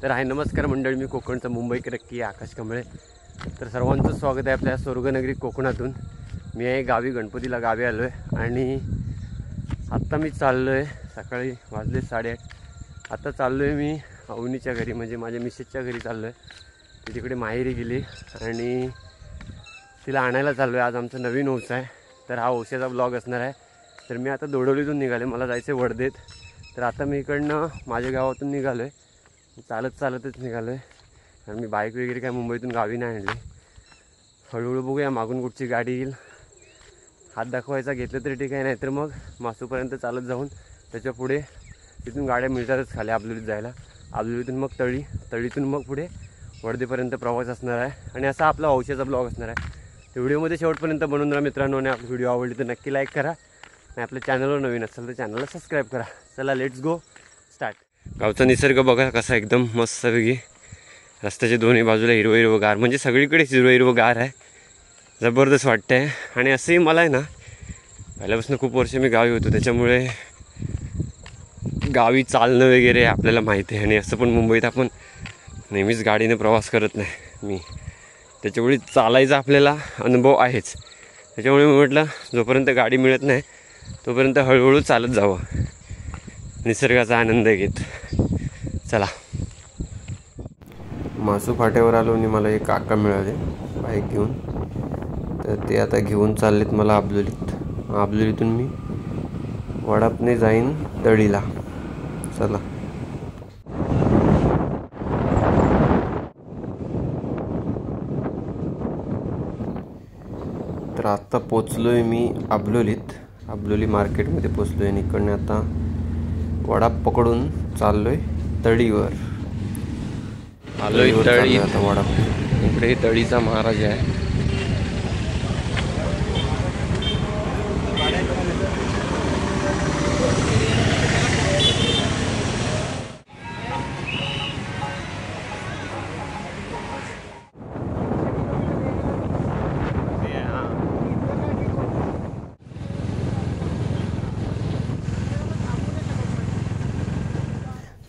तर आहे नमस्कार मंडळी, मी कोकणचा मुंबई नक्की आकाश कांबळे. तर सर्वांचं स्वागत आहे आपल्या स्वर्गनगरी कोकणातून. मी आहे गावी, गणपतीला गावी आलो आहे आणि आत्ता मी चाललो आहे. सकाळी वाजले 8:30. आत्ता चाललो आहे मी अवनीच्या घरी, म्हणजे माझ्या मिसेसच्या घरी चाललो आहे. ती तिकडे माहेरी गेली आणि तिला आणायला चाललो आहे. आज आमचा नवीन ओसा आहे, तर हा ओशाचा ब्लॉग असणार आहे. तर मी आता दोडोलीतून निघाले, मला जायचं आहे वर्धेत. तर आता मी इकडनं माझ्या गावातून निघालो आहे, चालतच निघालो आहे. कारण मी बाईक वगैरे काय मुंबईतून गावी नाही आणली. हळूहळू बघूया मागून कुठची गाडी येईल. हात दाखवायचा घेतलं तरी ठीक आहे, नाहीतर मग मासूपर्यंत चालत जाऊन त्याच्या पुढे तिथून गाड्या मिळतातच खाली आबलोलीत जायला. आबलोलीतून मग तळीतून मग पुढे वर्धेपर्यंत प्रवास असणार आहे. आणि असा आपला औषधाचा ब्लॉग असणार आहे. तर व्हिडिओमध्ये शेवटपर्यंत बनवून राहा मित्रांनो. आणि आपली व्हिडिओ आवडली तर नक्की लाईक करा आणि आपल्या चॅनलवर नवीन असेल तर चॅनलला सबस्क्राईब करा. चला लेट्स गो स्टार्ट. गावचा निसर्ग बघा कसा एकदम मस्तपैकी. रस्त्याच्या दोन्ही बाजूला हिरवं गार, म्हणजे सगळीकडेच हिरवं गार आहे. जबरदस्त वाटतं आहे. आणि असंही मला आहे ना, पहिल्यापासून खूप वर्ष मी गावी होतो, त्याच्यामुळे गावी चालणं वगैरे आपल्याला माहिती आहे. आणि असं पण मुंबईत आपण नेहमीच गाडीने प्रवास करत नाही मी, त्याच्यामुळे चालायचा आपल्याला अनुभव आहेच. त्याच्यामुळे मी म्हटलं जोपर्यंत गाडी मिळत नाही तोपर्यंत हळूहळू चालत जावं, निसर्गाचा आनंद घेत. चला. मासू फाट्यावर आलो आणि मला एक काका मिळाले बाईक घेऊन. तर ते आता घेऊन चाललेत मला आबलोलीतून मी वडापने जाईन तळीला. चला. तर आत्ता पोचलो आहे मी आबलोली मार्केटमध्ये पोचलो आहे. आणि इकडनं आता वडाप पकडून चाललो आहे तळीवर. आलोय तळी. आता वडाप इकडे तळीचा महाराज आहे.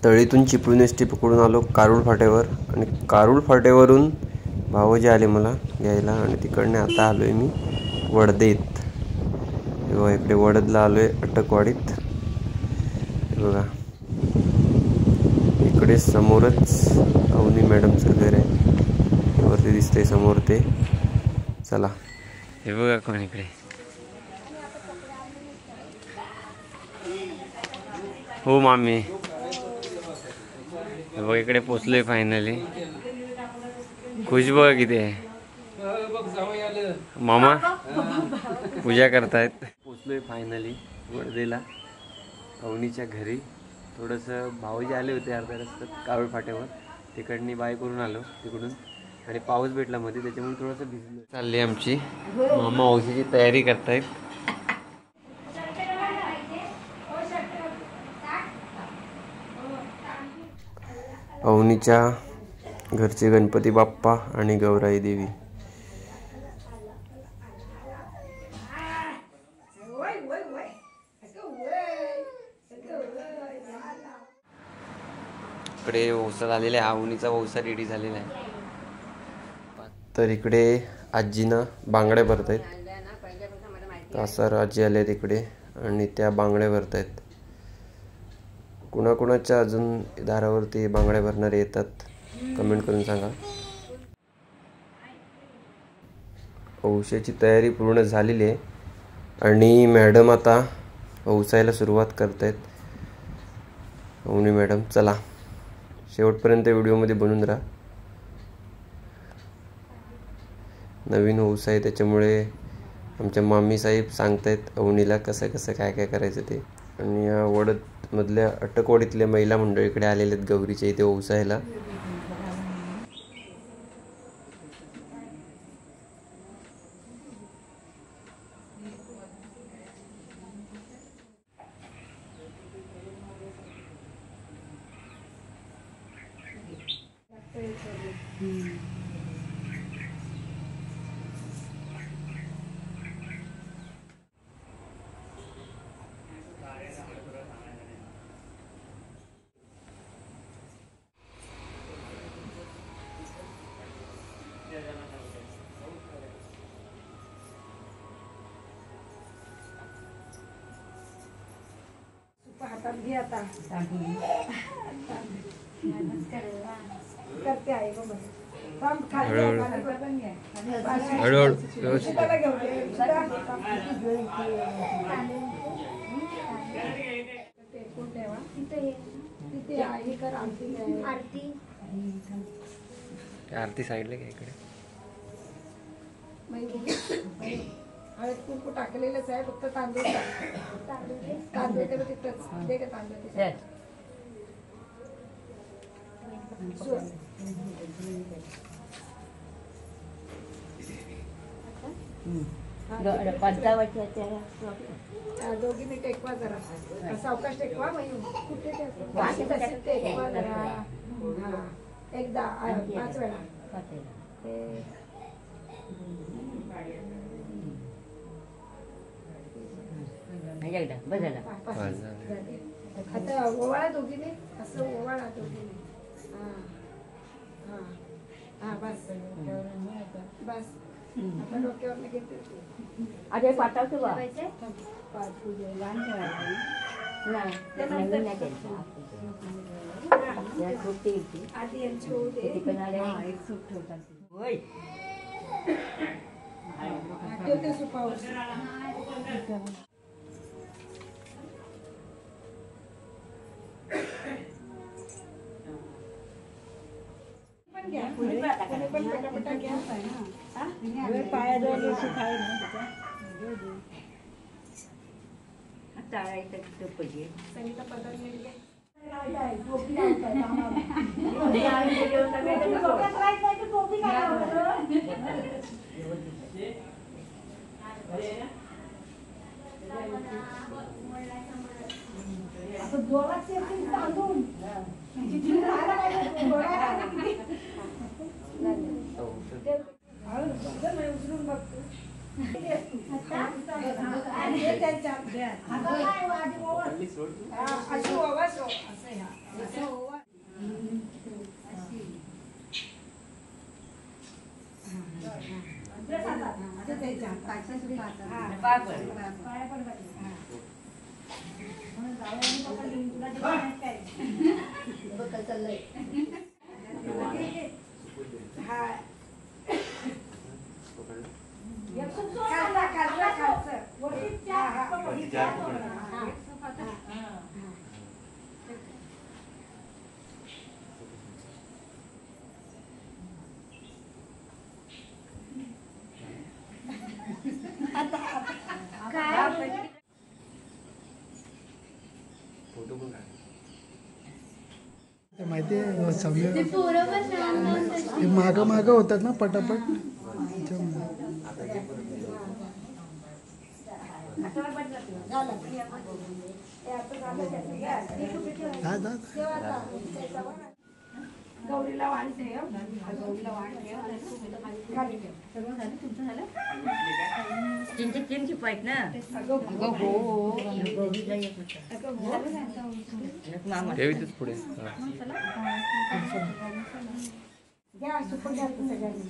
तळीतून चिपळूण एस टी पकडून आलो कारुळ फाट्यावर. आणि कारुळ फाट्यावरून भावजी आले मला घ्यायला. आणि तिकडने आता आलो आहे मी वर्धेत. बघा इकडे वडदला आलो आहे, अटकवाडीत. बघा इकडे समोरच अवनी मॅडमचं घर आहे, वरती दिसतंय समोर ते. चला. हे बघा कोण इकडे. हो मामी. बघ इकडे पोचलोय फायनली. खुश बघा किती आहे. मामा पूजा करतायत. पोचलोय फायनली वर्धेला अवनीच्या घरी. थोडंसं भाऊजी आले होते अर्ध्या रस्त्यात कारुळ फाट्यावर, तिकडनी बाय करून आलो तिकडून. आणि पाऊस भेटला मध्ये, त्याच्यामुळे थोडंसं भिजलो. चालली आमची मामा औषधाची तयारी करतायत. अवनीच्या घरचे गणपती बाप्पा आणि गौराई देवी. इकडे ओसा झालेला आहे, अवनीचा ओसा रेडी झालेला आहे. तर इकडे आजीना बांगड्या भरतायत. कासार आजी आले तिकडे आणि त्या बांगड्या भरतायत. कुणाकुणाच्या अजून दारावरती बांगड्या भरणारे येतात, कमेंट करून सांगा. औषधाची तयारी पूर्ण झालेली आहे आणि मॅडम आता औसायला सुरुवात करतायत. अवनी मॅडम. चला शेवटपर्यंत व्हिडिओमध्ये बनून राहा. नवीन औसा आहे त्याच्यामुळे आमच्या मामी साहेब सांगतायत अवनीला कसं काय करायचं ते. आणि या वडदमधल्या अटकवाडीतल्या महिला मंडळीकडे आलेले आहेत गौरीच्या इथे ओसायला. घे आता करते आहे गो मला थांब खाली हळूहळू व्यवस्थित त्याला घेऊन ठेवा तिथे आहे कर आरती आरती साईडला घ्या इकडे. हळद कुंकू टाकलेलंच आहे फक्त तांदूळ तांदूळ ते तिथंच दे का तांदूळ दोघींनी टेकवा जरा सावकाश टेकवा कुठे टेकवा जरा एकदा 5 वेळा आता ओवाळा दोघीने असं ओवाळा दोघीने हा बस बस आता डोक्यावर घेते अरे पाठवतो बा आधी यांची होऊ दे ठेवते सुपावर संगीता पदार्थ उचलून बघतो अशी ओवा माहिती आहे सौम्य मागं मागं होतात ना पटापट गौरीला वाण ठेव गौरीला वाण ठेव खाली ठेव सगळं झालं तुमचं झालं चिंची पाहिजे ना ठेवीतच पुढे घ्या सुपर घ्या सगळ्यांनी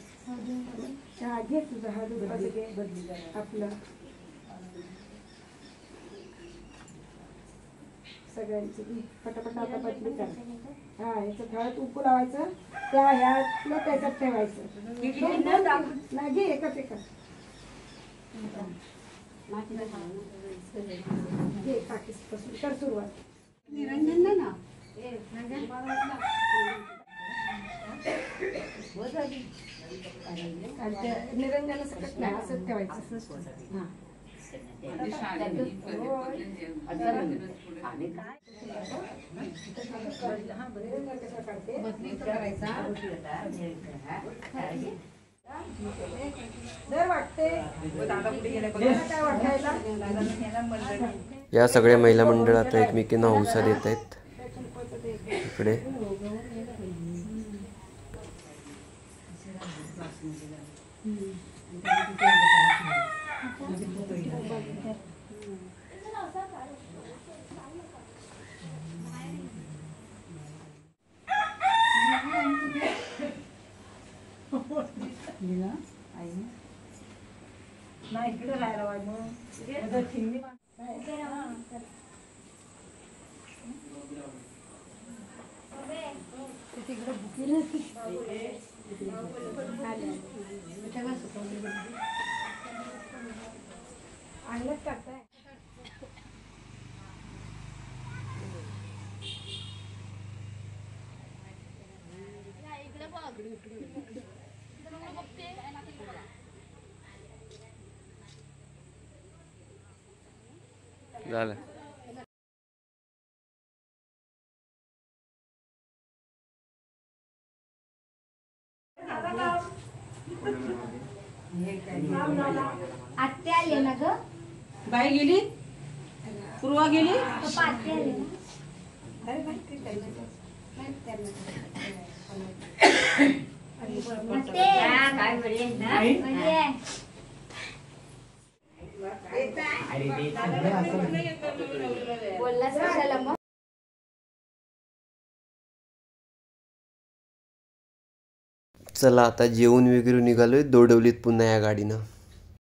चहा घे तुझं हळद घे आपलं सगळ्यांची पटापट आता बदली कर हा याचं हळद उकू लावायचं त्या ह्यातलं त्याच्यात ठेवायचं नाही एकच एकच घे पाकिस्तान कर सुरुवात निरंजन ना निरंजन सकट नाही असंच ठेवायचं या सगळ्या महिला मंडळ आता एकमेकींना हौसा देत आहेत इकडे आणलंच टाकताय. झालं. आत्या आले ना ग. बाई गेली, पूर्वा गेली. पप्पा आत्या आले ना. काय म्हणेन ना म्हणजे बोललास कशाला मग. चला आता जेवून वगैरे निघालोय दोडवलीत पुन्हा या गाडीनं.